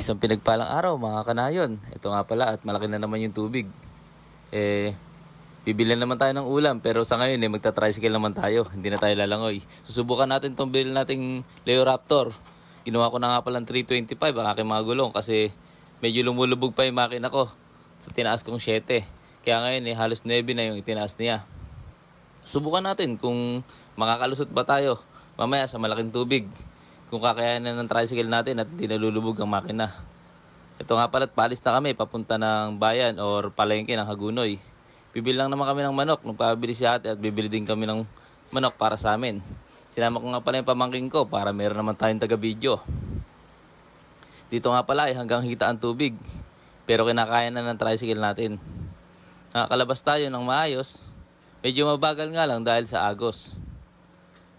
Isang pinagpalang araw mga kanayon. Ito nga pala at malaki na naman yung tubig. Bibili naman tayo ng ulam pero sa ngayon magta-tricycle naman tayo. Hindi na tayo lalangoy. Susubukan natin itong bilhin nating Leo Raptor. Ginawa ko na nga palang 325 ang aking mga gulong kasi medyo lumulubog pa yung makina ko sa tinaas kong 7. Kaya ngayon halos 9 na yung itinaas niya. Subukan natin kung makakalusot ba tayo mamaya sa malaking tubig. Kung kakayanan ng tricycle natin at hindi nalulubog ang makina. Ito nga pala at paalis na kami papunta ng bayan or palengke ng Hagunoy. Bibili lang naman kami ng manok. Nagpabili si ate at bibili din kami ng manok para sa amin. Sinama ko nga pala yung pamangking ko para meron naman tayong taga-video. Dito nga pala hanggang hita ang tubig. Pero kinakaya na ng tricycle natin. Nakakalabas tayo ng maayos. Medyo mabagal nga lang dahil sa agos.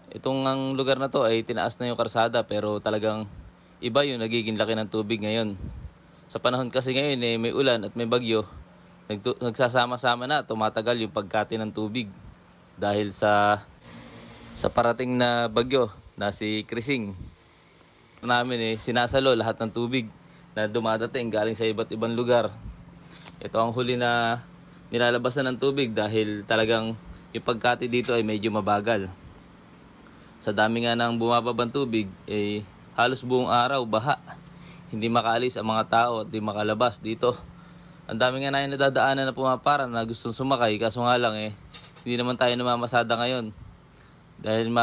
Itong ang lugar na to ay tinaas na yung karsada pero talagang iba yung nagiging laki ng tubig ngayon. Sa panahon kasi ngayon may ulan at may bagyo. Nagsasama-sama na tumatagal yung pagkati ng tubig dahil sa parating na bagyo na si Krising. Namin sinasalo lahat ng tubig na dumadating galing sa iba't ibang lugar. Ito ang huli na nilalabasan ng tubig dahil talagang yung pagkati dito ay medyo mabagal. Sa dami nga ng bumababang tubig, halos buong araw baha. Hindi makaalis ang mga tao at hindi makalabas dito. Ang dami nga na yung nadadaanan na pumapara na gustong sumakay. Kaso nga lang hindi naman tayo namamasada ngayon. Dahil yung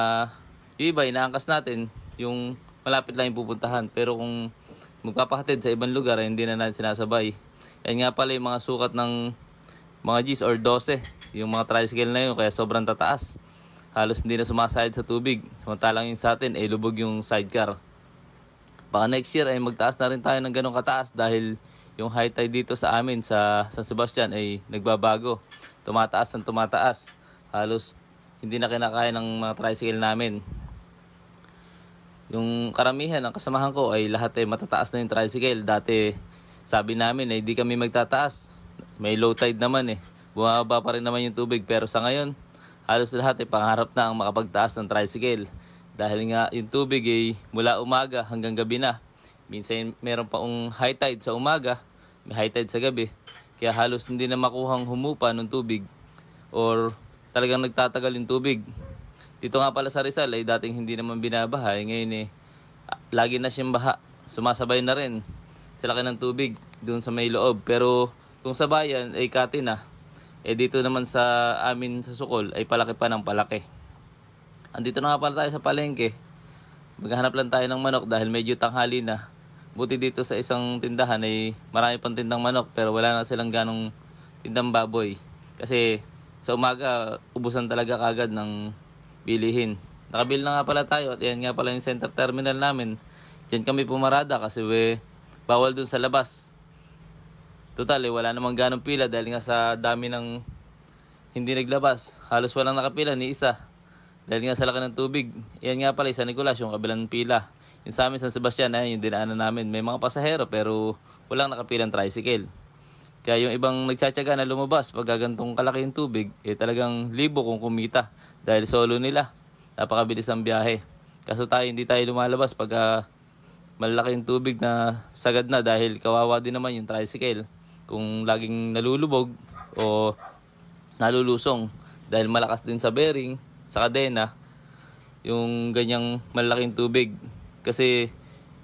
iba, inaangkas natin yung malapit lang yung pupuntahan. Pero kung magpapahatid sa ibang lugar, hindi na natin sinasabay. Yan nga pala yung mga sukat ng mga Gs or 12. Yung mga tricycle na yun, kaya sobrang tataas. Halos hindi na sumasayad sa tubig. Samantalang yung sa atin lubog yung sidecar. Baka next year magtaas na rin tayo ng ganong kataas dahil yung high tide dito sa amin sa San Sebastian nagbabago. Tumataas ng tumataas. Halos hindi na kinakaya ng mga tricycle namin. Yung karamihan ng kasamahan ko lahat matataas na yung tricycle. Dati sabi namin hindi kami magtataas. May low tide naman Bumababa pa rin naman yung tubig pero sa ngayon halos lahat pangarap na ang makapagtaas ng tricycle. Dahil nga yung tubig mula umaga hanggang gabi na. Minsan meron pa high tide sa umaga, may high tide sa gabi. Kaya halos hindi na makuhang humupa ng tubig or talagang nagtatagal yung tubig. Dito nga pala sa Rizal dating hindi naman binabaha. Ngayon lagi na siyang baha. Sumasabay na rin sa laki ng tubig doon sa may loob. Pero kung sa bayan kati na. Dito naman sa amin sa Sukol palaki pa ng palaki. Andito na nga pala tayo sa palengke. Maghahanap lang tayo ng manok dahil medyo tanghali na. Buti dito sa isang tindahan marami pang tindang manok pero wala na silang ganong tindang baboy. Kasi sa umaga ubusan talaga kagad ng bilihin. Nakabil na nga pala tayo at yan nga pala yung center terminal namin. Diyan kami pumarada kasi bawal dun sa labas. Total wala namang ganong pila dahil nga sa dami ng hindi naglabas. Halos walang nakapila ni isa. Dahil nga sa laki ng tubig. Yan nga pala San Nicolas yung kabilang pila. Yung sa amin San Sebastian yung dinaanan namin. May mga pasahero pero walang nakapilang tricycle. Kaya yung ibang nagtsatsaga na lumabas pag gagantong kalaki yung tubig talagang libo kung kumita. Dahil solo nila. Napakabilis ang biyahe. Kaso hindi tayo lumalabas pag malaki yung tubig na sagad na dahil kawawa din naman yung tricycle. Kung laging nalulubog o nalulusong dahil malakas din sa bearing, sa kadena, yung ganyang malaking tubig. Kasi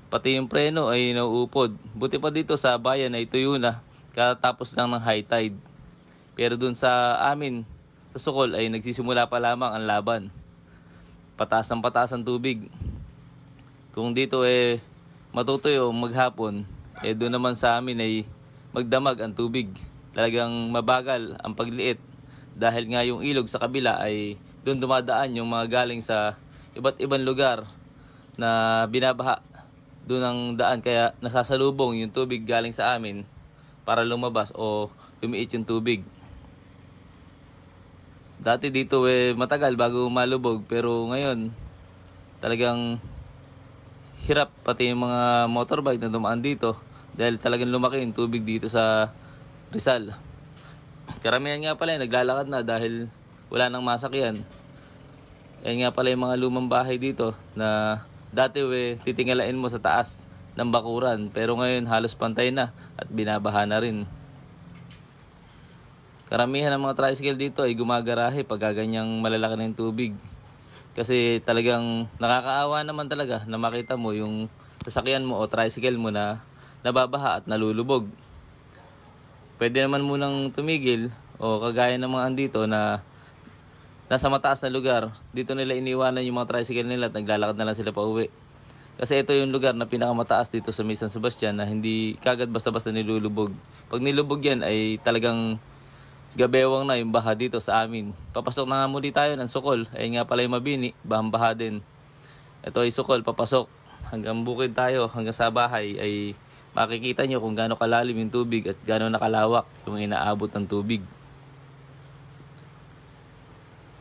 pati yung preno nauupod. Buti pa dito sa bayan tuyo na katapos lang ng high tide. Pero dun sa amin, sa Sukol nagsisimula pa lamang ang laban. Pataas ang tubig. Kung dito matutuyo maghapon, doon naman sa amin magdamag ang tubig. Talagang mabagal ang pagliit dahil nga yung ilog sa kabila doon dumadaan yung mga galing sa iba't ibang lugar na binabaha. Doon ang daan kaya nasasalubong yung tubig galing sa amin para lumabas o lumiit yung tubig. Dati dito matagal bago malubog pero ngayon talagang hirap pati yung mga motorbike na dumaan dito. Dahil talagang lumaki yung tubig dito sa Rizal. Karamihan nga pala naglalakad na dahil wala nang masakyan. Yan nga pala yung mga lumang bahay dito na dati titingalain mo sa taas ng bakuran. Pero ngayon halos pantay na at binabaha na rin. Karamihan ng mga tricycle dito ay gumagarahe pag ganyang malalaki na yung tubig. Kasi talagang nakakaawa naman talaga na makita mo yung sasakyan mo o tricycle mo na nababaha at nalulubog. Pwede naman munang tumigil o kagaya ng mga andito na nasa mataas na lugar. Dito nila iniwanan yung mga tricycle nila at naglalakad na lang sila pa uwi. Kasi ito yung lugar na pinakamataas dito sa San Sebastian na hindi kagad basta-basta nilulubog. Pag nilubog yan ay talagang gabewang na yung baha dito sa amin. Papasok na nga muli tayo ng Sukol. Ayun nga pala yung Mabini, bahang-baha din. Ito ay Sukol, papasok. Hanggang bukid tayo, hanggang sa bahay ay makikita nyo kung gaano kalalim yung tubig at gaano nakalawak yung inaabot ng tubig.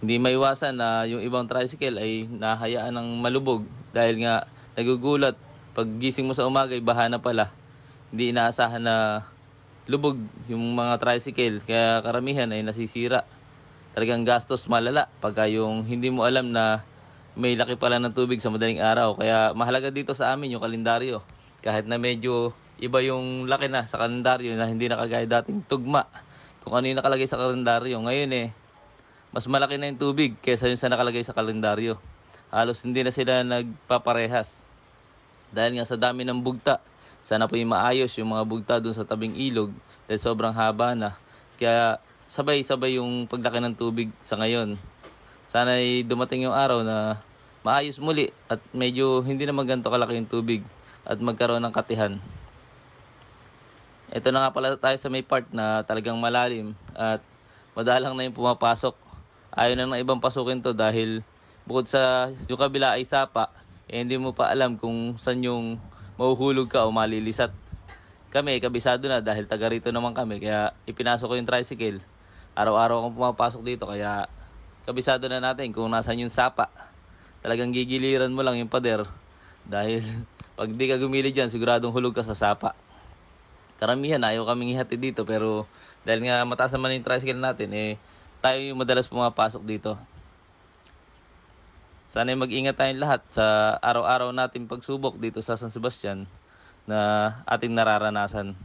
Hindi maiwasan na yung ibang tricycle ay nahayaan ng malubog dahil nga nagugulat. Pag gising mo sa umaga ay baha na pala. Hindi inaasahan na lubog yung mga tricycle, kaya karamihan ay nasisira. Talagang gastos malala pagka yung hindi mo alam na may laki pala ng tubig sa madaling araw. Kaya mahalaga dito sa amin yung kalendaryo. Kahit na medyo iba yung laki na sa kalendaryo na hindi nakagaya dating tugma kung ano yung nakalagay sa kalendaryo. Ngayon mas malaki na yung tubig kaysa yung sa nakalagay sa kalendaryo. Halos hindi na sila nagpaparehas dahil nga sa dami ng bugta. Sana po yung maayos yung mga bugta dun sa tabing ilog dahil sobrang haba na. Kaya sabay-sabay yung paglaki ng tubig sa ngayon. Sana ay dumating yung araw na maayos muli at medyo hindi naman ganito kalaki yung tubig at magkaroon ng katihan. Ito na nga pala tayo sa may part na talagang malalim at madalang na yung pumapasok. Ayaw na ng ibang pasukin to dahil bukod sa yung kabila ay sapa, hindi mo pa alam kung saan yung mahuhulog ka o malilisat. Kami, kabisado na dahil taga rito naman kami. Kaya ipinasok ko yung tricycle. Araw-araw akong pumapasok dito. Kaya kabisado na natin kung nasan yung sapa. Talagang gigiliran mo lang yung pader. Dahil pag di ka gumili dyan, siguradong hulog ka sa sapa. Karamihan, ayaw kaming ihati dito. Pero dahil nga mataas naman yung tricycle natin, tayo yung madalas pumapasok dito. Sana mag-ingat tayong lahat sa araw-araw natin pagsubok dito sa San Sebastian na ating nararanasan.